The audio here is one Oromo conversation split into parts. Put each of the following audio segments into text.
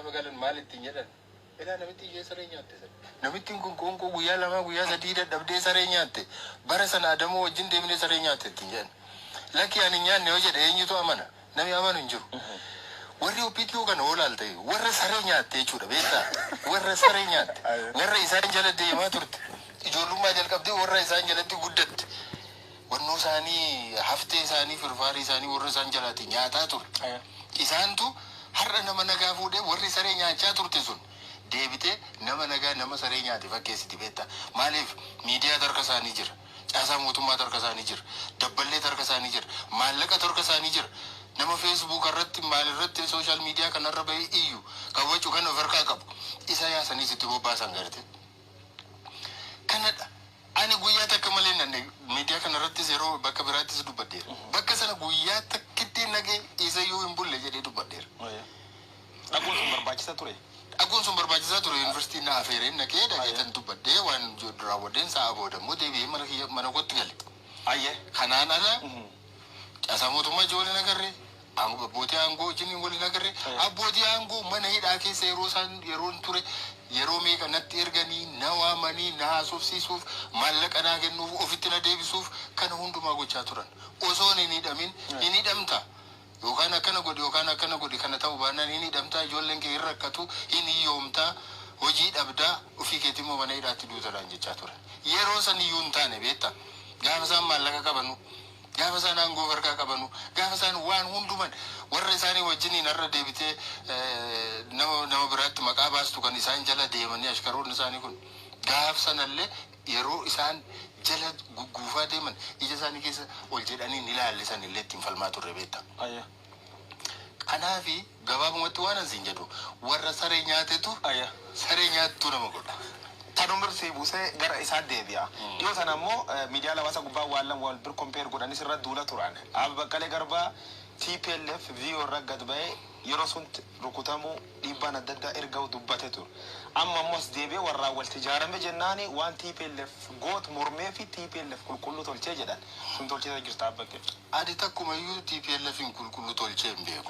gaafa galan maal ittiin jedhan ilaa namitti iyyee saree nyaatte namittiin kun qoonqoo guyyaa lama guyyaa sadii dadhabdee saree nyaatte bara sana Adamoo wajjin deemnee saree nyaatte ittiin jedhan lakki ani nyaanne yoo jedhe eenyutu amana namni amanu hin jiru warri OPDO kana olaalta warra saree nyaatte jechuudha beektaa warra saree nyaatte warra isaan jala deemaa turte ijoollummaa jalqabdee warra isaan jalatti guddatte wannoo isaanii haftee isaanii firfaarii isaanii warra isaan jalaatti nyaataa ture isaantu har'a nama nagaa fuudhee warri saree nyaachaa turte sun deebitee nama nagaa nama saree nyaate fakkeessiti beektaa maaliif miidiyaa tarka isaanii jira caasaa mootummaa tarka isaanii jira dabballee tarka isaanii jira maallaqa tarka isaanii jira nama Facebook irratti maal irratti social media kanarra bahee iyyu kaawwachuu kan of harkaa qabu isa yaasanii sitti bobbaasan garte kanadha ani guyyaa takka malee nanne media kanarratti yeroo bakka biraattis dubbadheera bakka sana guyyaa takkitti nagee isa yoo hin bulle jedhee dubbadheera dhaguun sun barbaachisaa ture yuunivarsiitii na afeereen naqee dhageetan dubbadhee waan raawwadeen sa'a boodammoo deebi'ee mana kootti gale ayyee kanaan ala caasaa mootummaa ijoolleen agarree abbootii aangoo wajjin waliin agarree abbootii aangoo mana hidhaa keessa yeroon ture yeroo meeqa natti erganii na waamanii na haasofsiisuuf maallaqa naa kennuuf ofitti na deebisuuf kana hundumaa gochaa turan osoo hin hidhamin hin hidhamta yookaan akkana godhi kana ta'uu baannaan hin hidhamtaa ijoolleen kee hin rakkatu hin hiyyoomtaa hojii dhabdaa ofii keetii immoo mana hidhaatti duutadhaan jechaa turan yeroo san iyyuu hin taane beektaa gaafa isaan maallaqa qabanu gaafa isaan aangoo harkaa qabanu gaafa isaan waan hunduman warra isaanii wajjiniin har'a deebitee nama biraatti maqaa baastu kan isaan jala deemanii ashkaroonni isaanii kun gaafa sanallee yeroo isaan jala gugguufaa deeman ija isaanii keessa ol jedhanii ni laallisan illee ittiin falmaa turre beektaa. Kanaafi gabaabumatti waan asiin jedhu warra saree nyaatetu saree nyaattu nama godha. Tanumir si buusee gara isaa deebi'a. Dhiyoo sana ammoo miidiyaa hawaasa gubbaa waan wal bir kompeer godhanis irra duula turan. Abba Baqqalee Garbaa TPLF VO irra gad ba'ee yeroo sun rukutamuu dhiibbaan adda addaa erga dubbate ture. Amma ammas deebi'ee warraa walitti ijaarame jennaani waan TPLF goot mormee fi TPLF qulqulluu tolchee jedhan. Sun tolchee jirta Abba Baqqalee. Adi takkumayyuu TPLF hin qulqulluu tolchee hin beeku.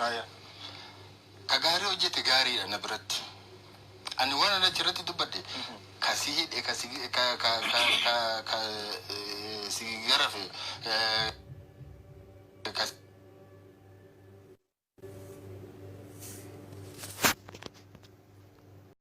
Ka gaarii hojjete gaariidha na biratti. Ani waan ana achirratti dubbadde kasih ka sigarafe